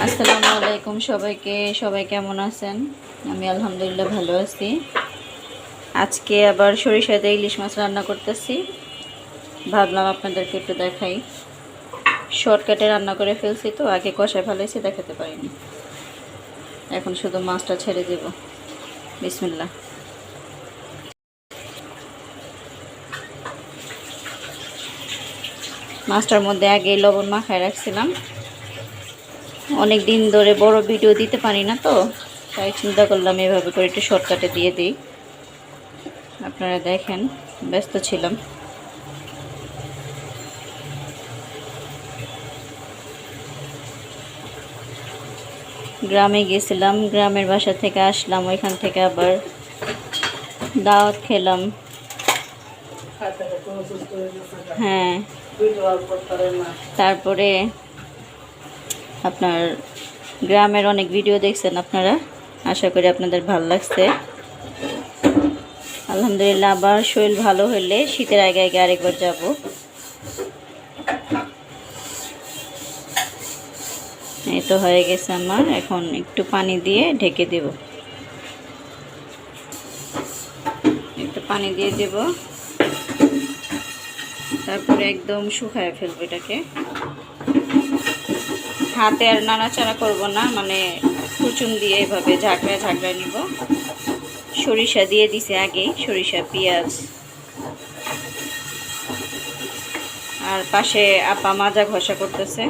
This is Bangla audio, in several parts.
আসসালামু আলাইকুম সবাইকে। সবাই কেমন আছেন? আমি আলহামদুলিল্লাহ ভালো আছি। আজকে আবার সরিষা দিয়ে ইলিশ মাছ রান্না করতেছি। ভাবলাম আপনাদেরকে একটু দেখাই। শর্টকাটে রান্না করে ফেলছি, তো আগে কষায় ফেলাইছি, দেখাতে পারিনি। এখন শুধু মাছটা ছেড়ে দেব। বিসমিল্লাহ। মাছটার মধ্যে আগে লবণ মাখায় রাখছিলাম। অনেক দিন ধরে বড় ভিডিও দিতে পারি না, তো তাই চিন্তা করলাম এভাবে করে একটু শর্টকাটে দিয়ে দিই। আপনারা দেখেন, ব্যস্ত ছিলাম। গ্রামে গেছিলাম, গ্রামের বাসা থেকে আসলাম, ওইখান থেকে আবার দাওয়াত খেলাম। হ্যাঁ, তারপরে আপনার গ্রামের অনেক ভিডিও দেখছেন আপনারা, আশা করি আপনাদের ভালো লাগছে। আলহামদুলিল্লাহ, আবার শরীর ভালো হলে শীতের আগে আগে আরেকবার যাব। এই তো হয়ে গেছে আমার, এখন একটু পানি দিয়ে ঢেকে দেব। একটু পানি দিয়ে দেব, তারপরে একদম শুকায় ফেলবো এটাকে। হাতে আর নাড়াচাড়া করব না, মানে কুচুম দিয়ে এভাবে ঝাঁকড়ায় ঝাঁকড়ায় নিব। সরিষা দিয়ে দিছে আগেই, সরিষা পেঁয়াজ। আর পাশে আপা মাজা ঘষা করতেছে।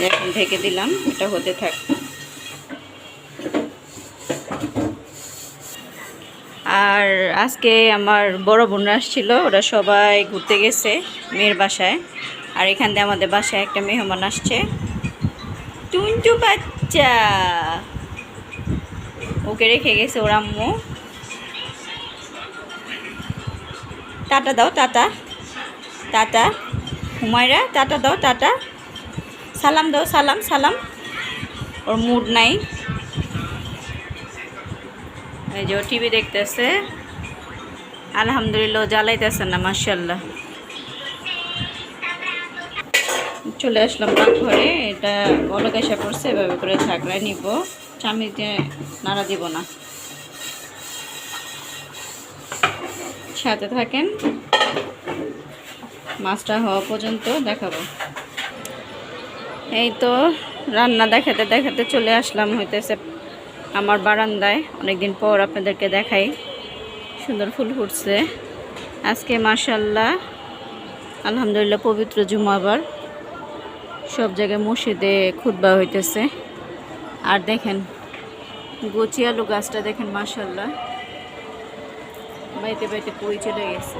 এখন ঢেকে দিলাম, এটা হতে থাক। আর আজকে আমার বড় বোনরা আসছিল, ওরা সবাই ঘুরতে গেছে মেয়ের বাসায়। আর এখান দিয়ে আমাদের বাসায় একটা মেহমান আসছে, টুনটু বাচ্চা। ওকে রেখে গেছে ওর আম্মু। টাটা দাও, টাটা টাটা। হুমায়রা টাটা দাও, টাটা। সালাম দাও, সালাম সালাম। ওর মুড নাই। এই যে ও টিভি দেখতেছে। আলহামদুলিল্লাহ, জ্বালাইতেছে না, মাশাআল্লাহ। চলে আসলাম পাকঘরে। এটা বলক এসে পড়ছে, এভাবে করে ঝাঁকড়ায় নিব। চামচ দিয়ে নাড়া দিব না। সাথে থাকেন, মাছটা হওয়া পর্যন্ত দেখাবো। এই তো রান্না দেখাতে দেখাতে চলে আসলাম হইতেছে আমার বারান্দায়। অনেকদিন পর আপনাদেরকে দেখাই। সুন্দর ফুল ফুটছে আজকে, মাশাআল্লাহ। আলহামদুলিল্লাহ, পবিত্র জুমাবার। সব জায়গায় মসজিদে খুতবা হইতেছে। আর দেখেন গোচি আলু গাছটা দেখেন, মাশাআল্লাহ, বাইতে বাইতে পুরি চলে গেছে।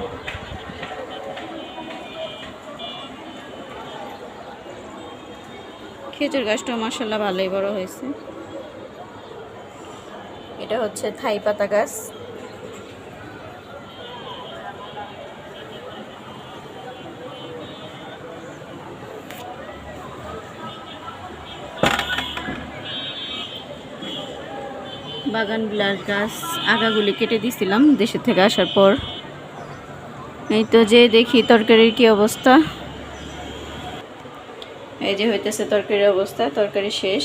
খেজুর গাছটাও মাশাআল্লাহ ভালোই বড় হয়েছে। এটা হচ্ছে থাই পাতা গাছ। বাগান বিলাস গাছ আগাগুলি কেটে দিছিলাম দেশে থেকে আসার পর। এই তো যে দেখি তরকারির কি অবস্থা। এই যে হইতেছে তরকারির অবস্থা। তরকারি শেষ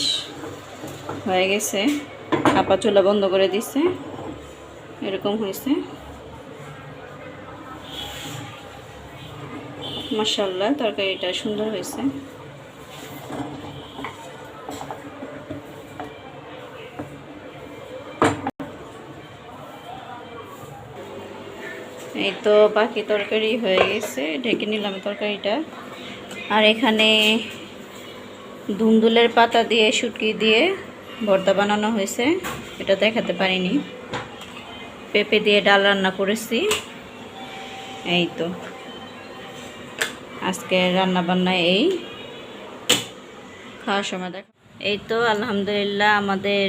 হয়ে গেছে, আপা চুলা বন্ধ করে দিছে। এরকম হয়েছে, মাশাআল্লাহ। তরকারিটা সুন্দর হয়েছে। এই তো বাকি তরকারি হয়ে গেছে, ঢেকে নিলাম তরকারিটা। আর এখানে ধুন্দুলের পাতা দিয়ে শুটকি দিয়ে ভর্তা বানানো হয়েছে, এটা দেখাতে পারিনি। পেঁপে দিয়ে ডাল রান্না করেছি। এই তো আজকে রান্না বান্না, এই খাওয়ার সময় দেখা। এই তো আলহামদুলিল্লাহ, আমাদের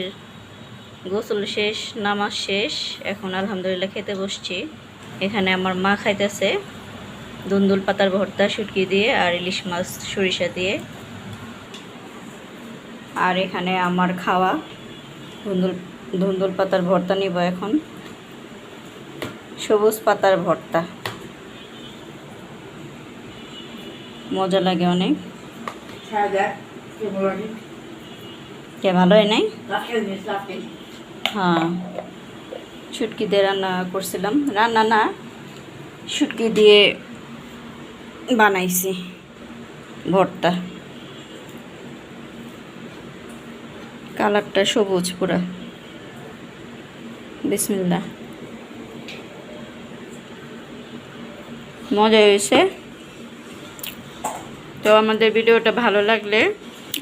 গোসল শেষ, নামাজ শেষ। এখন আলহামদুলিল্লাহ খেতে বসছি। এখানে আমার মা খাইতেছে ধুন্দুল পাতার ভর্তা শুটকি দিয়ে আর ইলিশ মাছ সরিষা দিয়ে। আর এখানে আমার খাওয়া ধুন্দুল পাতার ভর্তা নিব এখন, সবুজ পাতার ভর্তা। মজা লাগে অনেক। কে ভালো হয় নাই? হ্যাঁ, শুটকি দিয়ে রান্না করছিলাম, রান্না না শুটকি দিয়ে বানাইছি ভর্তা। কালারটা সবুজ পুরা। বিসমিল্লাহ, মজা হয়েছে। তো আমাদের ভিডিওটা ভালো লাগলে,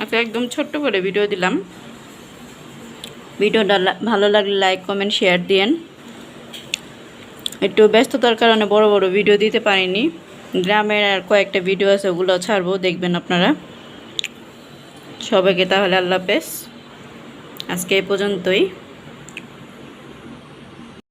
আচ্ছা একদম ছোট্ট করে ভিডিও দিলাম, ভিডিওটা ভালো লাগলে লাইক কমেন্ট শেয়ার দিয়েন। একটু ব্যস্ততার কারণে বড় বড় ভিডিও দিতে পারিনি, গ্রামের আর কয়েকটা ভিডিও আছে ওগুলো ছাড়বো, দেখবেন আপনারা। সবাইকে তাহলে আল্লাহ হাফেজ, আজকে এই পর্যন্তই।